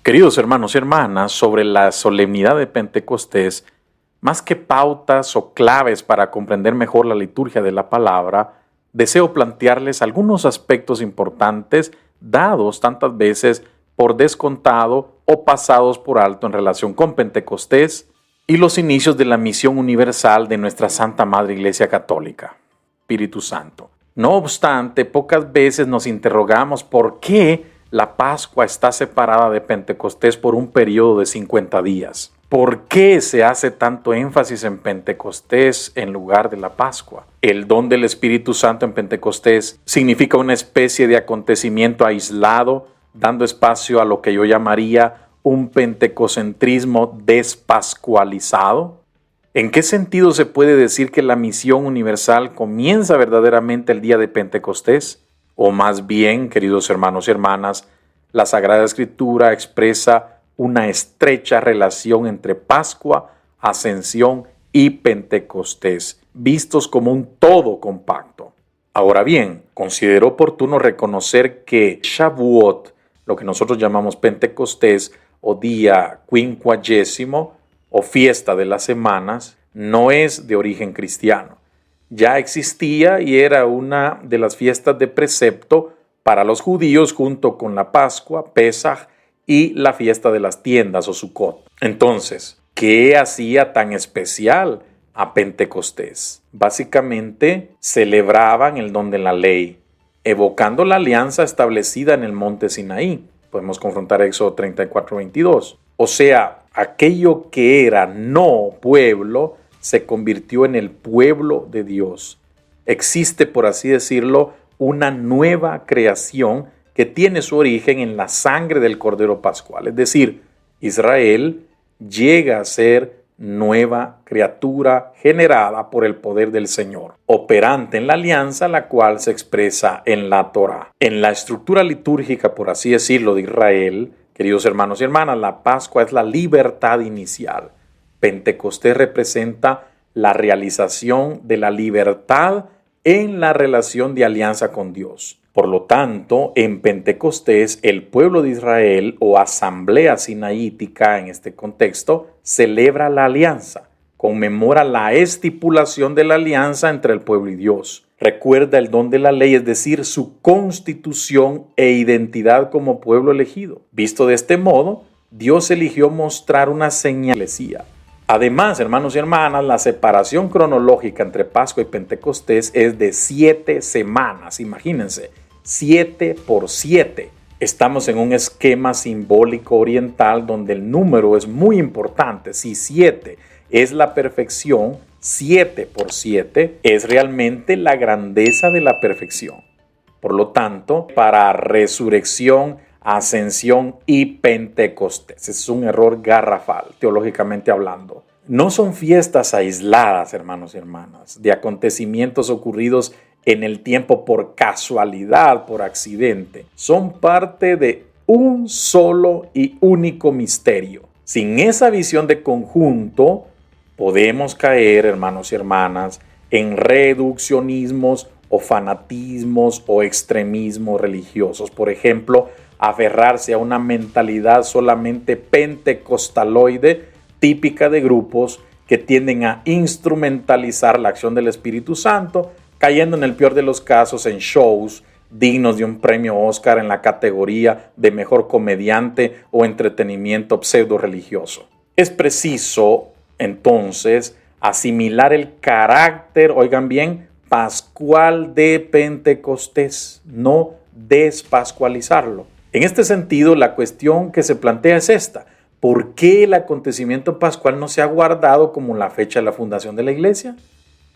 Queridos hermanos y hermanas, sobre la solemnidad de Pentecostés, más que pautas o claves para comprender mejor la liturgia de la palabra, deseo plantearles algunos aspectos importantes dados tantas veces por descontado o pasados por alto en relación con Pentecostés y los inicios de la misión universal de nuestra Santa Madre Iglesia Católica, Espíritu Santo. No obstante, pocas veces nos interrogamos por qué la Pascua está separada de Pentecostés por un periodo de 50 días. ¿Por qué se hace tanto énfasis en Pentecostés en lugar de la Pascua? El don del Espíritu Santo en Pentecostés significa una especie de acontecimiento aislado, dando espacio a lo que yo llamaría un pentecocentrismo despascualizado. ¿En qué sentido se puede decir que la misión universal comienza verdaderamente el día de Pentecostés? O más bien, queridos hermanos y hermanas, la Sagrada Escritura expresa una estrecha relación entre Pascua, Ascensión y Pentecostés, vistos como un todo compacto. Ahora bien, considero oportuno reconocer que Shavuot, lo que nosotros llamamos Pentecostés o día quincuagésimo o fiesta de las semanas, no es de origen cristiano. Ya existía y era una de las fiestas de precepto para los judíos junto con la Pascua, Pesaj y la fiesta de las tiendas o Sukkot. Entonces, ¿qué hacía tan especial a Pentecostés? Básicamente celebraban el don de la ley, evocando la alianza establecida en el monte Sinaí. Podemos confrontar Éxodo 34:22. O sea, aquello que era no pueblo se convirtió en el pueblo de Dios. Existe, por así decirlo, una nueva creación que tiene su origen en la sangre del Cordero Pascual. Es decir, Israel llega a ser nueva criatura generada por el poder del Señor, operante en la alianza, la cual se expresa en la Torá. En la estructura litúrgica, por así decirlo, de Israel, queridos hermanos y hermanas, la Pascua es la libertad inicial. Pentecostés representa la realización de la libertad en la relación de alianza con Dios. Por lo tanto, en Pentecostés, el pueblo de Israel o asamblea sinaítica en este contexto celebra la alianza, conmemora la estipulación de la alianza entre el pueblo y Dios. Recuerda el don de la ley, es decir, su constitución e identidad como pueblo elegido. Visto de este modo, Dios eligió mostrar una señal. Además, hermanos y hermanas, la separación cronológica entre Pascua y Pentecostés es de 7 semanas. Imagínense, 7 por 7. Estamos en un esquema simbólico oriental donde el número es muy importante. Si 7 es la perfección, 7 por 7 es realmente la grandeza de la perfección. Por lo tanto, para resurrección, Ascensión y Pentecostés. Es un error garrafal, teológicamente hablando. No son fiestas aisladas, hermanos y hermanas, de acontecimientos ocurridos en el tiempo por casualidad, por accidente. Son parte de un solo y único misterio. Sin esa visión de conjunto, podemos caer, hermanos y hermanas, en reduccionismos o fanatismos o extremismos religiosos. Por ejemplo, aferrarse a una mentalidad solamente pentecostaloide, típica de grupos que tienden a instrumentalizar la acción del Espíritu Santo, cayendo en el peor de los casos en shows dignos de un premio Oscar en la categoría de mejor comediante o entretenimiento pseudo religioso. Es preciso, entonces, asimilar el carácter, oigan bien, pascual de Pentecostés, no despascualizarlo. En este sentido, la cuestión que se plantea es esta: ¿por qué el acontecimiento pascual no se ha guardado como la fecha de la fundación de la iglesia?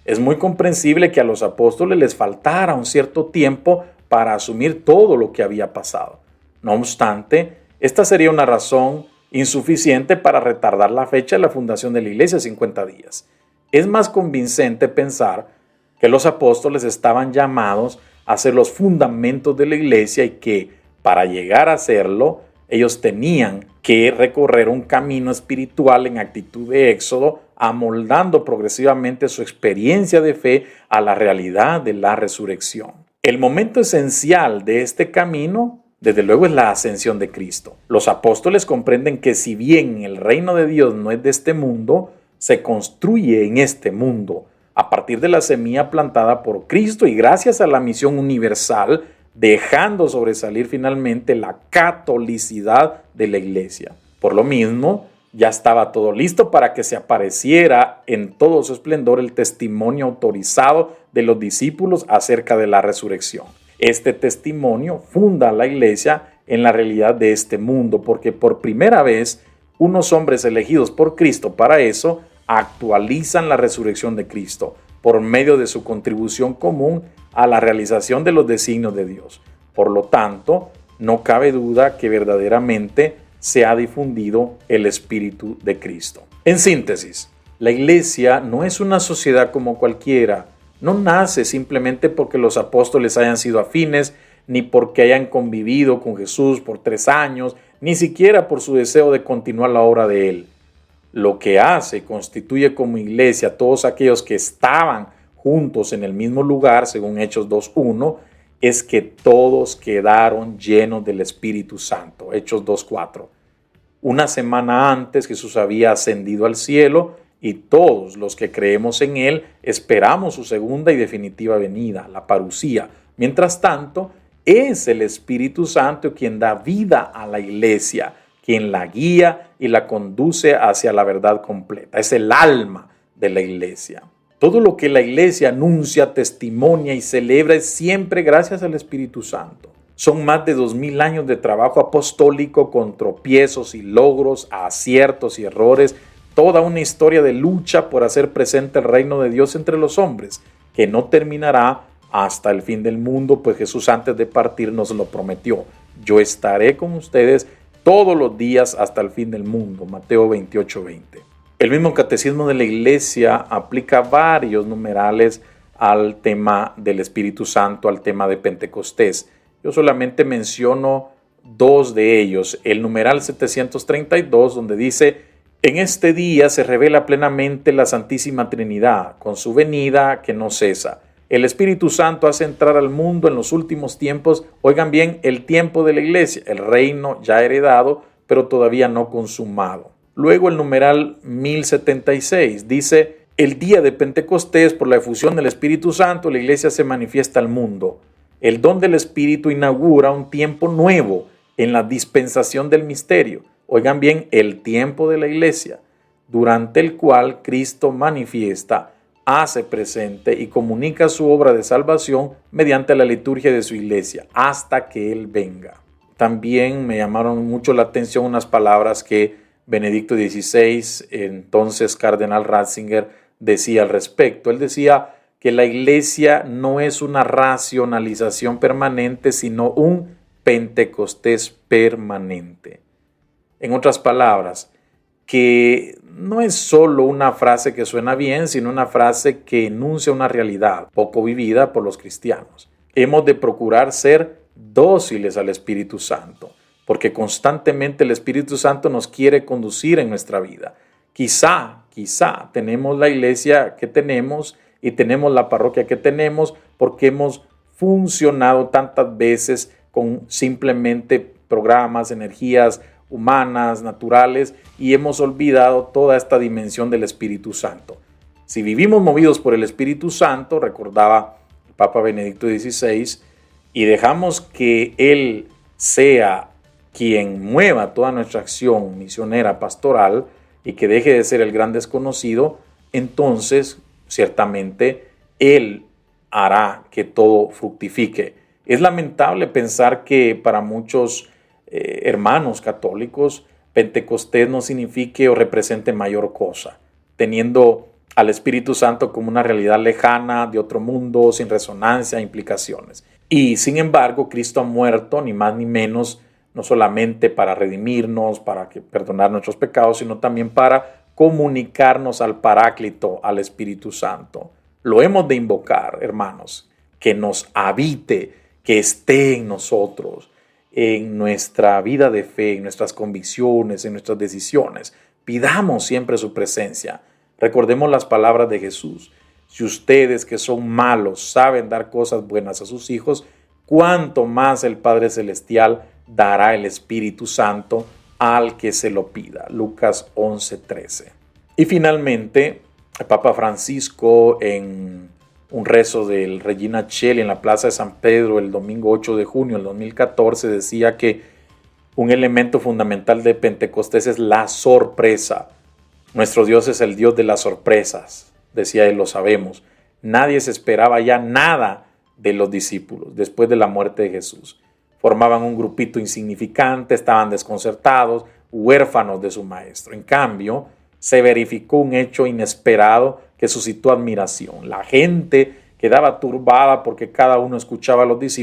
Es muy comprensible que a los apóstoles les faltara un cierto tiempo para asumir todo lo que había pasado. No obstante, esta sería una razón insuficiente para retardar la fecha de la fundación de la iglesia 50 días. Es más convincente pensar que los apóstoles estaban llamados a ser los fundamentos de la iglesia y que, para llegar a hacerlo, ellos tenían que recorrer un camino espiritual en actitud de éxodo, amoldando progresivamente su experiencia de fe a la realidad de la resurrección. El momento esencial de este camino Desde luego es la ascensión de Cristo. Los apóstoles comprenden que si bien el reino de Dios no es de este mundo, se construye en este mundo a partir de la semilla plantada por Cristo y gracias a la misión universal, dejando sobresalir finalmente la catolicidad de la iglesia. Por lo mismo, ya estaba todo listo para que se apareciera en todo su esplendor el testimonio autorizado de los discípulos acerca de la resurrección. Este testimonio funda la iglesia en la realidad de este mundo, porque por primera vez unos hombres elegidos por Cristo para eso actualizan la resurrección de Cristo por medio de su contribución común a la realización de los designios de Dios. Por lo tanto, no cabe duda que verdaderamente se ha difundido el Espíritu de Cristo. En síntesis, la iglesia no es una sociedad como cualquiera. No nace simplemente porque los apóstoles hayan sido afines, ni porque hayan convivido con Jesús por 3 años, ni siquiera por su deseo de continuar la obra de Él. Lo que hace y constituye como iglesia a todos aquellos que estaban juntos en el mismo lugar, según Hechos 2.1, es que todos quedaron llenos del Espíritu Santo. Hechos 2.4. Una semana antes Jesús había ascendido al cielo y todos los que creemos en Él esperamos su segunda y definitiva venida, la parusía. Mientras tanto, es el Espíritu Santo quien da vida a la iglesia, quien la guía y la conduce hacia la verdad completa. Es el alma de la iglesia. Todo lo que la iglesia anuncia, testimonia y celebra es siempre gracias al Espíritu Santo. Son más de 2000 años de trabajo apostólico con tropiezos y logros, aciertos y errores, toda una historia de lucha por hacer presente el reino de Dios entre los hombres, que no terminará hasta el fin del mundo, pues Jesús antes de partir nos lo prometió. Yo estaré con ustedes todos los días hasta el fin del mundo. Mateo 28:20. El mismo catecismo de la iglesia aplica varios numerales al tema del Espíritu Santo, al tema de Pentecostés. Yo solamente menciono 2 de ellos. El numeral 732, donde dice: en este día se revela plenamente la Santísima Trinidad, con su venida que no cesa. El Espíritu Santo hace entrar al mundo en los últimos tiempos, oigan bien, el tiempo de la iglesia, el reino ya heredado, pero todavía no consumado. Luego el numeral 1076 dice: el día de Pentecostés, por la efusión del Espíritu Santo, la iglesia se manifiesta al mundo. El don del Espíritu inaugura un tiempo nuevo en la dispensación del misterio. Oigan bien, el tiempo de la iglesia, durante el cual Cristo manifiesta, hace presente y comunica su obra de salvación mediante la liturgia de su iglesia, hasta que Él venga. También me llamaron mucho la atención unas palabras que Benedicto XVI, entonces cardenal Ratzinger, decía al respecto. Él decía que la iglesia no es una racionalización permanente, sino un Pentecostés permanente. En otras palabras, que no es solo una frase que suena bien, sino una frase que enuncia una realidad poco vivida por los cristianos. Hemos de procurar ser dóciles al Espíritu Santo, porque constantemente el Espíritu Santo nos quiere conducir en nuestra vida. Quizá tenemos la iglesia que tenemos y tenemos la parroquia que tenemos porque hemos funcionado tantas veces con simplemente programas, energías humanas, naturales, y hemos olvidado toda esta dimensión del Espíritu Santo. Si vivimos movidos por el Espíritu Santo, recordaba el Papa Benedicto XVI, y dejamos que Él sea quien mueva toda nuestra acción misionera, pastoral, y que deje de ser el gran desconocido, entonces ciertamente Él hará que todo fructifique. Es lamentable pensar que para muchos hermanos católicos, Pentecostés no signifique o represente mayor cosa, teniendo al Espíritu Santo como una realidad lejana, de otro mundo, sin resonancia, implicaciones. Y sin embargo, Cristo ha muerto, ni más ni menos, no solamente para redimirnos, para perdonar nuestros pecados, sino también para comunicarnos al Paráclito, al Espíritu Santo. Lo hemos de invocar, hermanos, que nos habite, que esté en nosotros, en nuestra vida de fe, en nuestras convicciones, en nuestras decisiones. Pidamos siempre su presencia. Recordemos las palabras de Jesús. Si ustedes que son malos saben dar cosas buenas a sus hijos, ¿cuánto más el Padre Celestial dará el Espíritu Santo al que se lo pida. Lucas 11:13. Y finalmente, el Papa Francisco, en un rezo del Regina Coeli en la Plaza de San Pedro el domingo 8 de junio del 2014, decía que un elemento fundamental de Pentecostés es la sorpresa. Nuestro Dios es el Dios de las sorpresas, decía él, lo sabemos. Nadie se esperaba ya nada de los discípulos después de la muerte de Jesús. Formaban un grupito insignificante, estaban desconcertados, huérfanos de su maestro. En cambio, se verificó un hecho inesperado que suscitó admiración. La gente quedaba turbada porque cada uno escuchaba a los discípulos